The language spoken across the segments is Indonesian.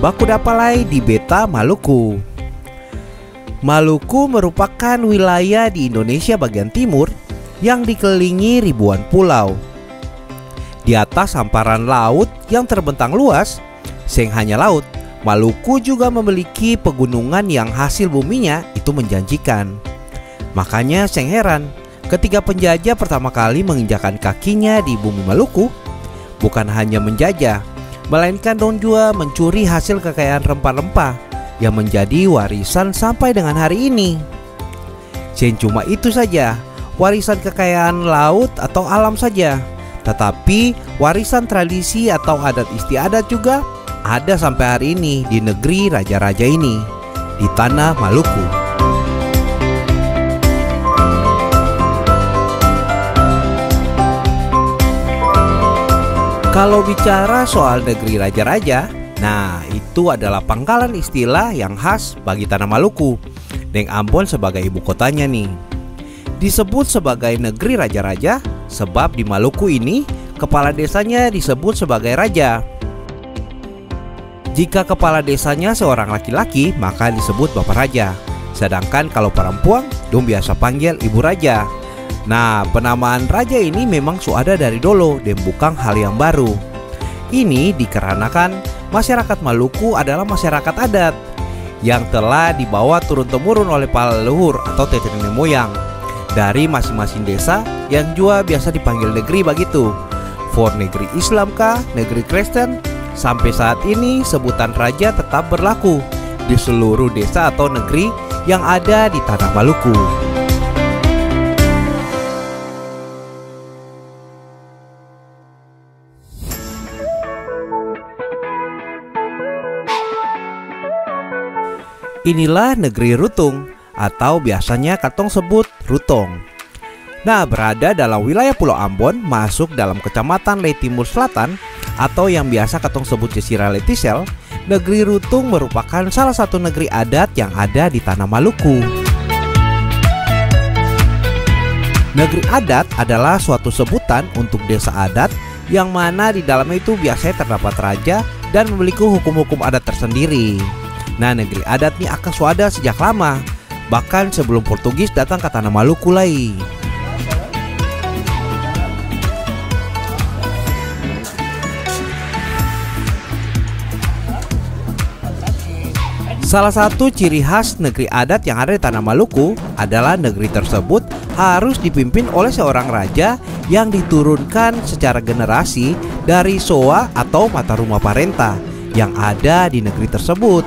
Bakudapalai di Beta, Maluku. Maluku merupakan wilayah di Indonesia bagian timur yang dikelilingi ribuan pulau. Di atas hamparan laut yang terbentang luas, seng hanya laut, Maluku juga memiliki pegunungan yang hasil buminya itu menjanjikan. Makanya seng heran ketika penjajah pertama kali menginjakan kakinya di bumi Maluku, bukan hanya menjajah, melainkan dong juga mencuri hasil kekayaan rempah-rempah yang menjadi warisan sampai dengan hari ini. Seng cuma itu saja, warisan kekayaan laut atau alam saja, tetapi warisan tradisi atau adat istiadat juga ada sampai hari ini di negeri raja-raja ini, di tanah Maluku. Kalau bicara soal negeri raja-raja, nah itu adalah pangkalan istilah yang khas bagi tanah Maluku, dengan Ambon sebagai ibu kotanya nih. Disebut sebagai negeri raja-raja sebab di Maluku ini kepala desanya disebut sebagai raja. Jika kepala desanya seorang laki-laki, maka disebut bapak raja. Sedangkan kalau perempuan, dong biasa panggil ibu raja. Nah, penamaan raja ini memang sudah dari dulu dan bukan hal yang baru. Ini dikarenakan masyarakat Maluku adalah masyarakat adat yang telah dibawa turun-temurun oleh para leluhur atau nenek moyang dari masing-masing desa yang juga biasa dipanggil negeri begitu. For negeri Islam kah, negeri Kristen, sampai saat ini sebutan raja tetap berlaku di seluruh desa atau negeri yang ada di tanah Maluku. Inilah negeri Rutung atau biasanya katong sebut Rutong. Nah, berada dalam wilayah Pulau Ambon, masuk dalam kecamatan Lei Timur Selatan atau yang biasa katong sebut Jazirah Letisel. Negeri Rutung merupakan salah satu negeri adat yang ada di tanah Maluku. Negeri adat adalah suatu sebutan untuk desa adat yang mana di dalamnya itu biasanya terdapat raja dan memiliki hukum-hukum adat tersendiri. Nah, negeri adat ini akan suada sejak lama, bahkan sebelum Portugis datang ke tanah Maluku lagi. Salah satu ciri khas negeri adat yang ada di tanah Maluku adalah negeri tersebut harus dipimpin oleh seorang raja yang diturunkan secara generasi dari Soa atau mata rumah parenta yang ada di negeri tersebut.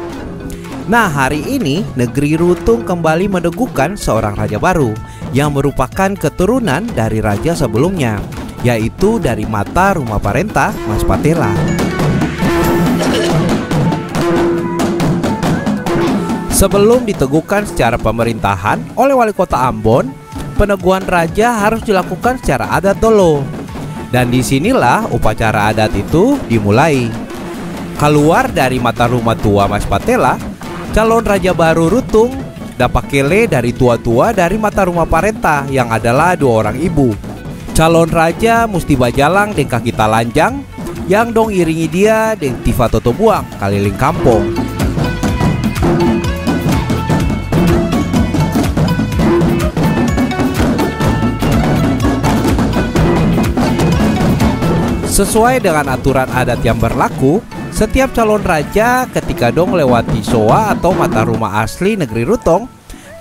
Nah, hari ini negeri Rutung kembali meneguhkan seorang raja baru yang merupakan keturunan dari raja sebelumnya, yaitu dari mata rumah parenta Mas Patela. Sebelum diteguhkan secara pemerintahan oleh wali kota Ambon, peneguhan raja harus dilakukan secara adat dulu. Dan disinilah upacara adat itu dimulai. Keluar dari mata rumah tua Mas Patela, calon raja baru Rutung dapat kele dari tua-tua dari mata rumah parenta yang adalah 2 orang ibu. Calon raja mesti bajalang dengan kaki talanjang yang dong iringi dia dengan tifa toto buang keliling kampung. Sesuai dengan aturan adat yang berlaku, setiap calon raja ketika dong lewati Soa atau mata rumah asli negeri Rutong,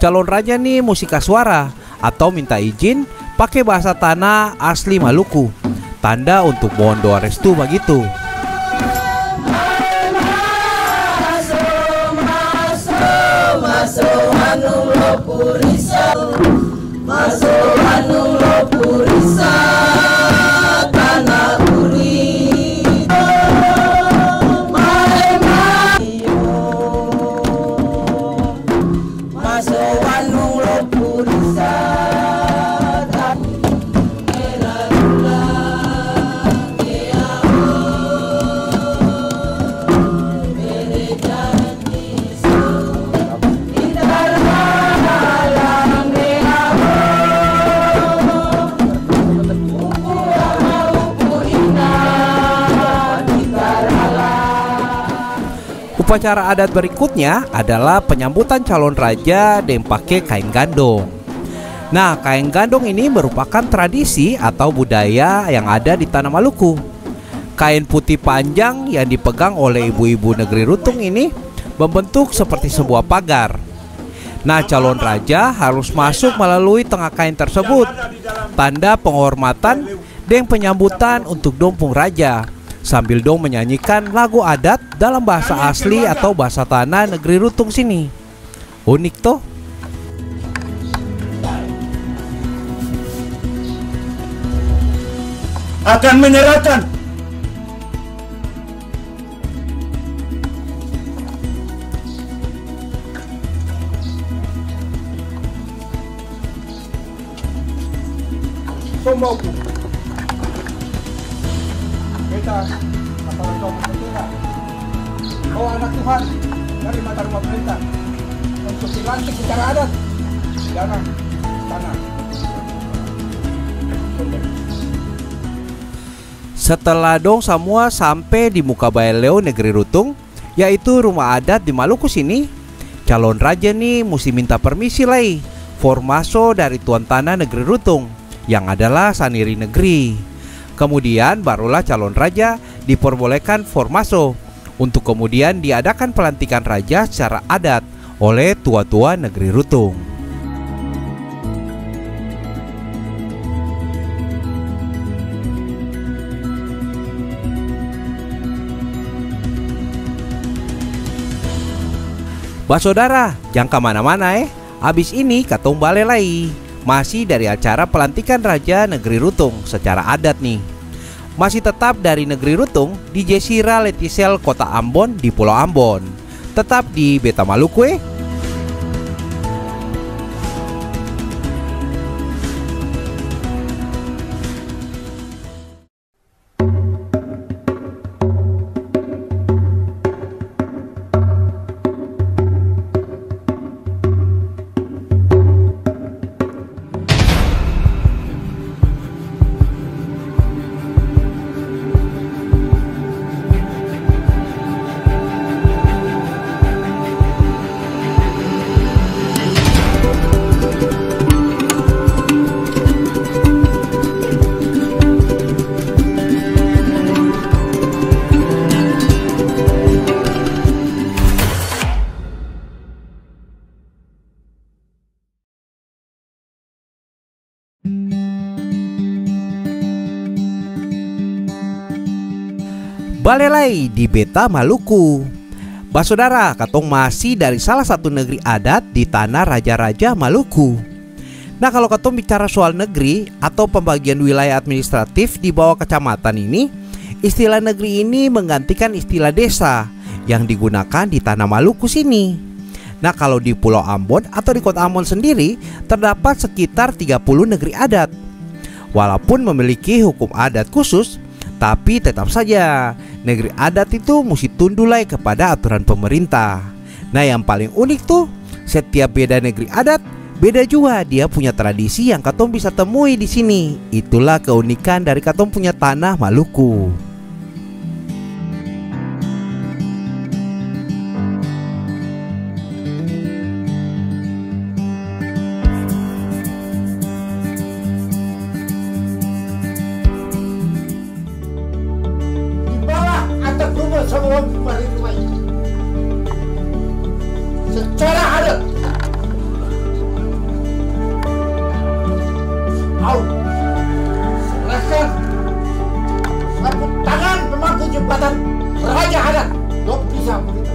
calon raja nih musika suara atau minta izin pakai bahasa tanah asli Maluku, tanda untuk mohon doa restu begitu. Upacara adat berikutnya adalah penyambutan calon raja dengan pakai kain gandong. Nah, kain gandong ini merupakan tradisi atau budaya yang ada di tanah Maluku. Kain putih panjang yang dipegang oleh ibu-ibu negeri Rutung ini membentuk seperti sebuah pagar. Nah, calon raja harus masuk melalui tengah kain tersebut, tanda penghormatan dan penyambutan untuk dompung raja, sambil dong menyanyikan lagu adat dalam bahasa asli atau bahasa tanah negeri Rutung sini. Unik toh? Akan menyerahkan Somboku. Kita atau kaum pemuda, kau anak Tuhan dari mata rumah perintah untuk dilantik secara adat di tanah. Setelah dong semua sampai di muka Baileo negeri Rutung, yaitu rumah adat di Maluku sini, calon raja nih mesti minta permisi lagi formaso dari tuan tanah negeri Rutung, yang adalah saniri negeri. Kemudian barulah calon raja diperbolehkan formaso untuk kemudian diadakan pelantikan raja secara adat oleh tua-tua negeri Rutung. Saudara, jangan kemana-mana Habis ini katong balik lagi, masih dari acara pelantikan Raja Negeri Rutung secara adat nih. Masih tetap dari Negeri Rutung di Jesira Letisel Kota Ambon di Pulau Ambon. Tetap di Beta Maluku Balelai di Beta Maluku. Saudara, katong masih dari salah satu negeri adat di tanah raja-raja Maluku. Nah, kalau katong bicara soal negeri atau pembagian wilayah administratif di bawah kecamatan ini, istilah negeri ini menggantikan istilah desa yang digunakan di tanah Maluku sini. Nah, kalau di Pulau Ambon atau di Kota Ambon sendiri terdapat sekitar 30 negeri adat. Walaupun memiliki hukum adat khusus, tapi tetap saja negeri adat itu mesti tundulai kepada aturan pemerintah. Nah, yang paling unik tuh, setiap beda negeri adat beda juga dia punya tradisi yang katong bisa temui di sini. Itulah keunikan dari katong punya tanah Maluku. Semua kembali rumah ini secara adat. Serahkan sabut tangan pemangku jabatan raja adat. Dok bisa begitu.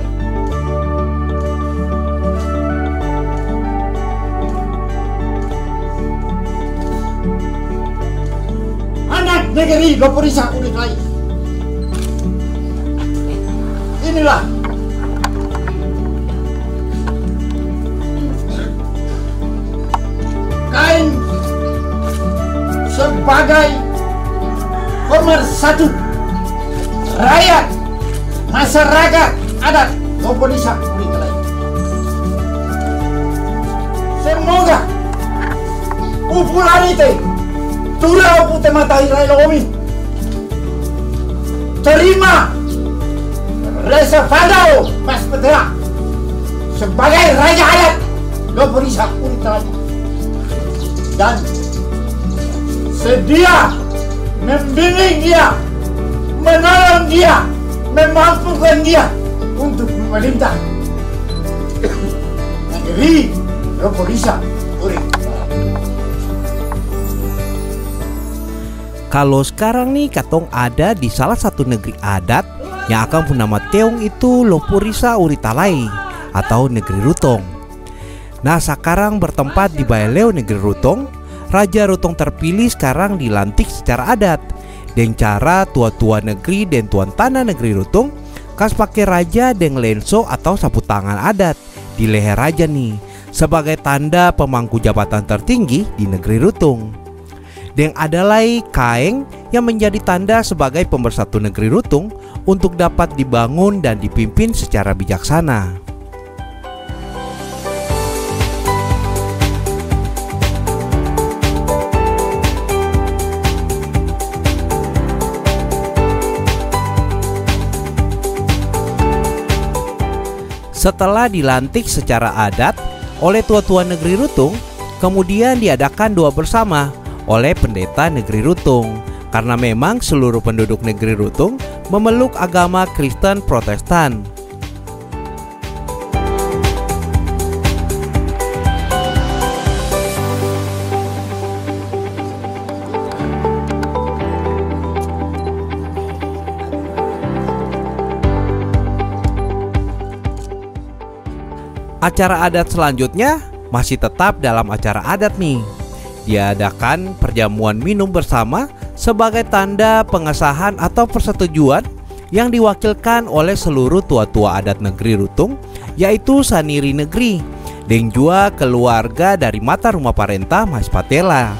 Anak negeri Loporisa unik lagi. Inilah kain sebagai pemersatu rakyat masyarakat adat Loporisa Ulikalai. Semoga popularite turau pute mata Israel Omi terima Reza Faldo Mas Petera sebagai Raja Adat Lopurisa Urita dan sedia membimbing dia, menolong dia, memampukan dia untuk memerintah negeri Lopurisa Urita. Kalau sekarang nih katong ada di salah satu negeri adat yang akan bernama Teong itu Lopurisa Uritalai atau negeri Rutong. Nah sekarang bertempat di Baileo negeri Rutong. Raja Rutong terpilih sekarang dilantik secara adat. Dan cara tua-tua negeri dan tuan tanah negeri Rutong kas pakai raja dengan lenso atau sapu tangan adat di leher raja nih sebagai tanda pemangku jabatan tertinggi di negeri Rutong. Dan ada lagi kaeng yang menjadi tanda sebagai pemersatu negeri Rutong untuk dapat dibangun dan dipimpin secara bijaksana. Setelah dilantik secara adat oleh tua-tua negeri Rutong, kemudian diadakan doa bersama oleh pendeta negeri Rutong karena memang seluruh penduduk negeri Rutong memeluk agama Kristen Protestan. Acara adat selanjutnya masih tetap dalam acara adat nih. Diadakan perjamuan minum bersama sebagai tanda pengesahan atau persetujuan yang diwakilkan oleh seluruh tua-tua adat negeri Rutong, yaitu Saniri Negeri dan juga keluarga dari mata rumah parenta Mas Patela.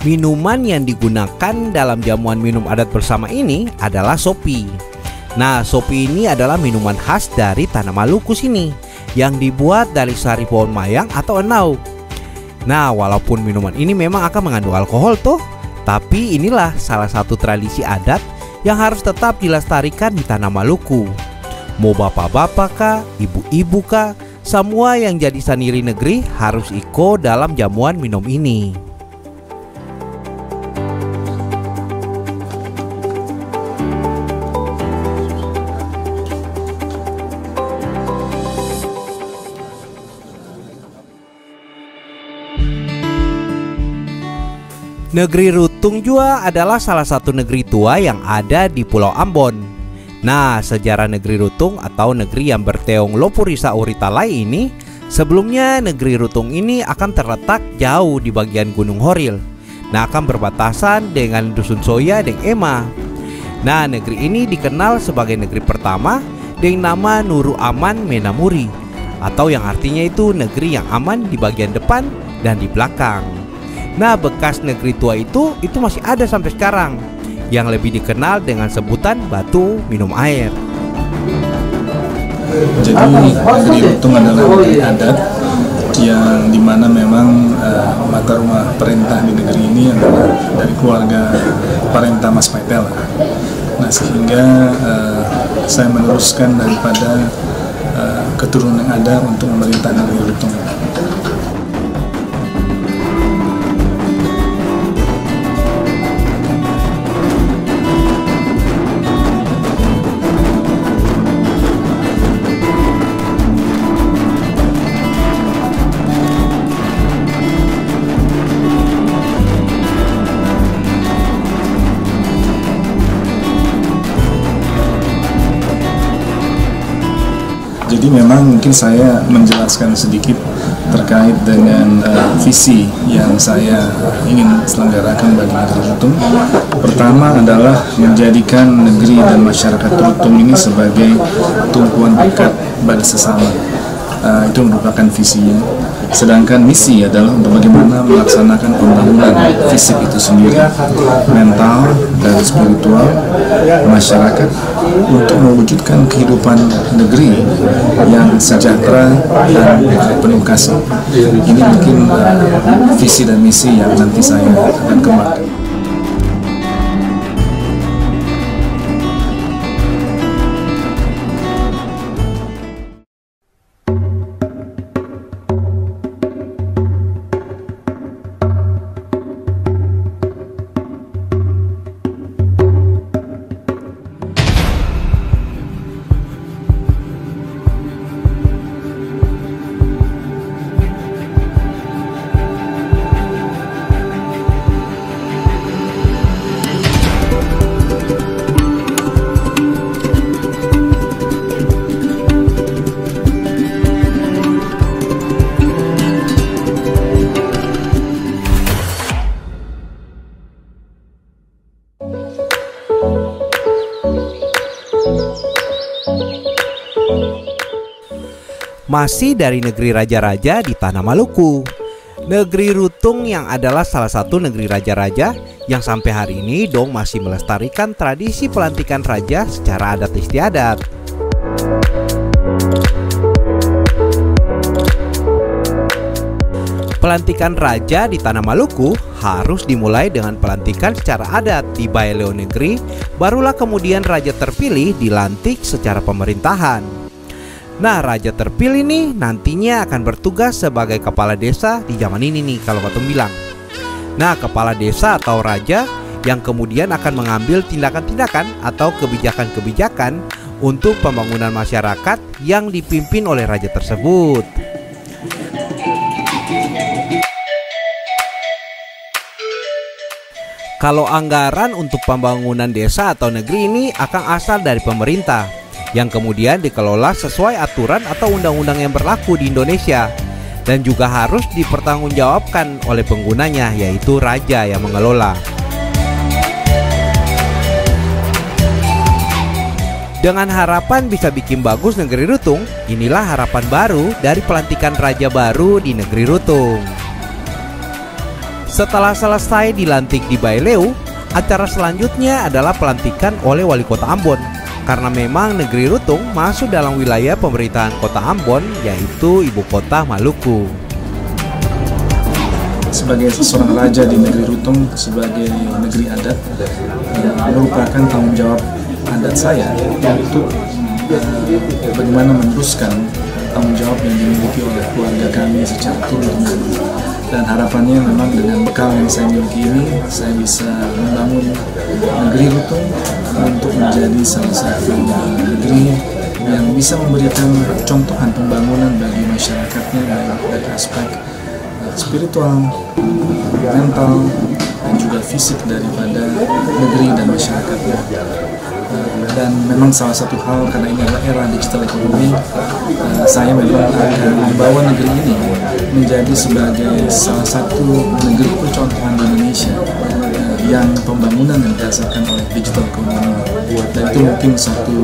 Minuman yang digunakan dalam jamuan minum adat bersama ini adalah sopi. Nah, sopi ini adalah minuman khas dari tanah Maluku sini yang dibuat dari sari pohon mayang atau enau. Nah, walaupun minuman ini memang akan mengandung alkohol tuh, tapi inilah salah satu tradisi adat yang harus tetap dilestarikan di tanah Maluku. Mau bapak-bapak kah, ibu-ibu kah, semua yang jadi saniri negeri harus ikut dalam jamuan minum ini. Negeri Rutong juga adalah salah satu negeri tua yang ada di Pulau Ambon. Nah, sejarah negeri Rutong atau negeri yang berteong Lopurisa Uritalai ini, sebelumnya negeri Rutong ini akan terletak jauh di bagian Gunung Horil. Nah, akan berbatasan dengan Dusun Soya dan Ema. Nah, negeri ini dikenal sebagai negeri pertama dengan nama Nuru Aman Menamuri, atau yang artinya itu negeri yang aman di bagian depan dan di belakang. Nah, bekas negeri tua itu masih ada sampai sekarang, yang lebih dikenal dengan sebutan batu minum air. Jadi negeri Rutong adalah negeri adat yang dimana memang mata rumah perintah di negeri ini adalah dari keluarga parenta Mas Patela. Nah, sehingga saya meneruskan daripada keturunan yang ada untuk memerintah negeri Rutong. Jadi memang mungkin saya menjelaskan sedikit terkait dengan visi yang saya ingin selenggarakan bagi negeri Rutong. Pertama adalah menjadikan negeri dan masyarakat Rutong ini sebagai tumpuan dekat bagi sesama. Itu merupakan visinya. Sedangkan misi adalah untuk bagaimana melaksanakan pembangunan fisik itu sendiri, mental dan spiritual masyarakat untuk mewujudkan kehidupan negeri yang sejahtera dan penuh kasih. Ini mungkin visi dan misi yang nanti saya akan kembangkan. Masih dari negeri raja-raja di tanah Maluku, negeri Rutung yang adalah salah satu negeri raja-raja yang sampai hari ini dong masih melestarikan tradisi pelantikan raja secara adat istiadat. Pelantikan raja di tanah Maluku harus dimulai dengan pelantikan secara adat di Baileo negeri, barulah kemudian raja terpilih dilantik secara pemerintahan. Nah, raja terpilih nih nantinya akan bertugas sebagai kepala desa di zaman ini nih kalau Batum bilang. Nah, kepala desa atau raja yang kemudian akan mengambil tindakan-tindakan atau kebijakan-kebijakan untuk pembangunan masyarakat yang dipimpin oleh raja tersebut. Kalau anggaran untuk pembangunan desa atau negeri ini akan asal dari pemerintah, yang kemudian dikelola sesuai aturan atau undang-undang yang berlaku di Indonesia, dan juga harus dipertanggungjawabkan oleh penggunanya, yaitu raja yang mengelola. Dengan harapan bisa bikin bagus negeri Rutung, inilah harapan baru dari pelantikan raja baru di negeri Rutung. Setelah selesai dilantik di Baileo, acara selanjutnya adalah pelantikan oleh Wali Kota Ambon. Karena memang negeri Rutung masuk dalam wilayah pemerintahan Kota Ambon, yaitu ibu kota Maluku. Sebagai seorang raja di negeri Rutung, sebagai negeri adat, merupakan tanggung jawab adat saya untuk bagaimana meneruskan tanggung jawab yang dimiliki oleh keluarga kami secara turun-temurun. Dan harapannya memang dengan bekal yang saya miliki ini, saya bisa membangun negeri Rutung untuk menjadi salah satu negeri yang bisa memberikan contohan pembangunan bagi masyarakatnya dari aspek spiritual, mental, dan juga fisik daripada negeri dan masyarakatnya. Dan memang salah satu hal, karena ini adalah era digital ekonomi, saya memang akan membawa negeri ini menjadi sebagai salah satu negeri percontohan di Indonesia yang pembangunan yang didasarkan oleh digital ekonomi. Dan itu mungkin satu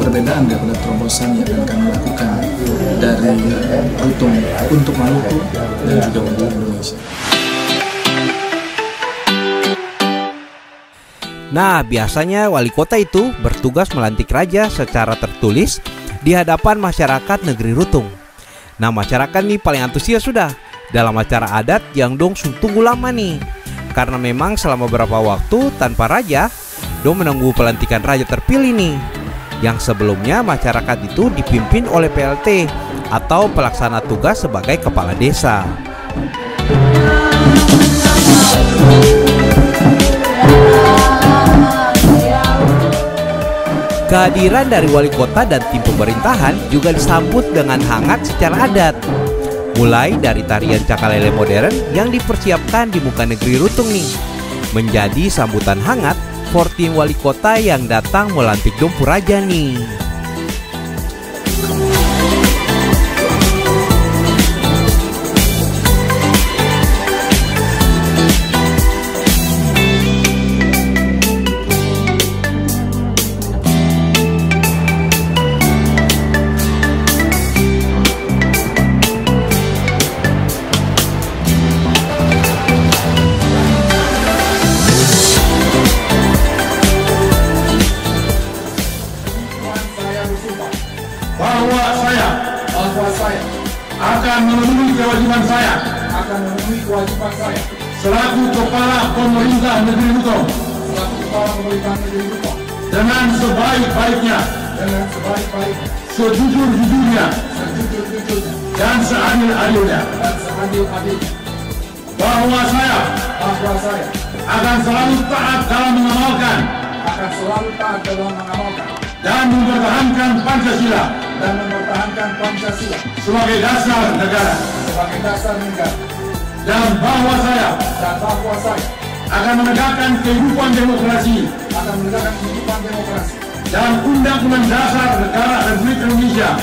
perbedaan daripada terobosan yang akan kami lakukan dari Rutung untuk Maluku dan juga untuk Indonesia. Nah, biasanya wali kota itu bertugas melantik raja secara tertulis di hadapan masyarakat negeri Rutung. Nah, masyarakat nih paling antusias sudah dalam acara adat yang dong tunggu lama nih. Karena memang selama beberapa waktu tanpa raja, dong menunggu pelantikan raja terpilih nih. Yang sebelumnya masyarakat itu dipimpin oleh PLT atau pelaksana tugas sebagai kepala desa. Kehadiran dari wali kota dan tim pemerintahan juga disambut dengan hangat secara adat. Mulai dari tarian cakalele modern yang dipersiapkan di muka negeri Rutung nih, menjadi sambutan hangat for tim wali kota yang datang melantik Dompu Raja nih. bahwa saya akan memenuhi kewajiban saya selaku Kepala Pemerintah Negeri Lutung dengan sebaik-baiknya, sejujur-jujurnya, dan seadil-adilnya. Bahwa saya akan selalu taat dalam mengamalkan dan mempertahankan Pancasila sebagai dasar negara. Dan bahwa saya akan menegakkan kehidupan demokrasi dan Undang-Undang Dasar Negara Republik Indonesia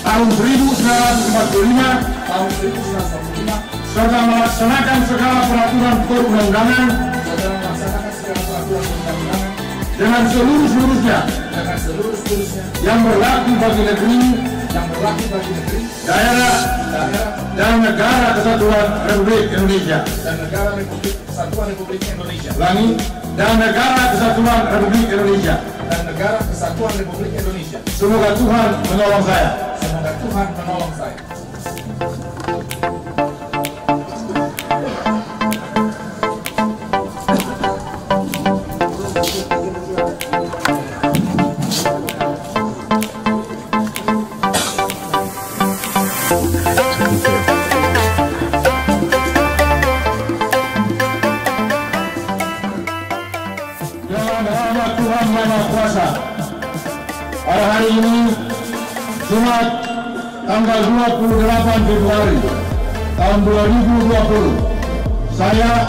tahun 1945 serta melaksanakan segala peraturan perundang-undangan dengan seluruh-seluruhnya yang berlaku bagi negeri, daerah, dan negara kesatuan Republik Indonesia. Ulangi, dan negara kesatuan Republik Indonesia. Semoga Tuhan menolong saya. Dengan rahmat Tuhan Maha Kuasa, pada hari ini Jumat tanggal 28 Februari tahun 2020, saya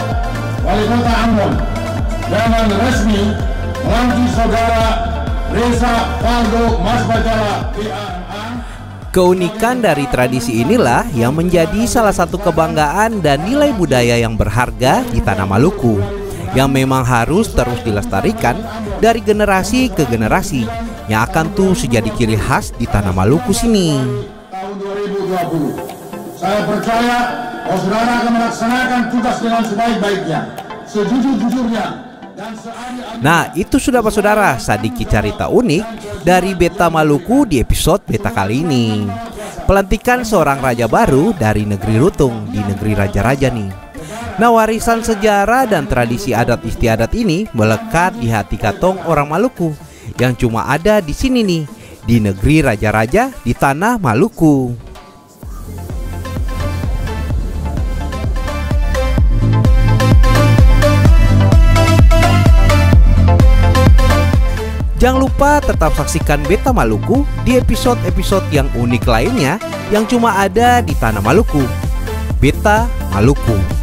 Wali Kota Ambon dengan resmi melantik Saudara Reza Faldo Masbacala PAMA. Keunikan dari tradisi inilah yang menjadi salah satu kebanggaan dan nilai budaya yang berharga di tanah Maluku, yang memang harus terus dilestarikan dari generasi ke generasi, yang akan terus jadi ciri khas di tanah Maluku sini. Tahun 2020, saya percaya bahwa saudara akan melaksanakan tugas dengan sebaik-baiknya, sejujur-jujurnya, dan seadil-adilnya. Nah, itu sudah Pak Saudara sedikit cerita unik dari Beta Maluku di episode Beta kali ini. Pelantikan seorang raja baru dari negeri Lutung di negeri raja-raja nih. Nah, warisan sejarah dan tradisi adat istiadat ini melekat di hati katong orang Maluku yang cuma ada di sini nih, di negeri raja-raja di tanah Maluku. Jangan lupa tetap saksikan Beta Maluku di episode-episode yang unik lainnya yang cuma ada di tanah Maluku. Beta Maluku.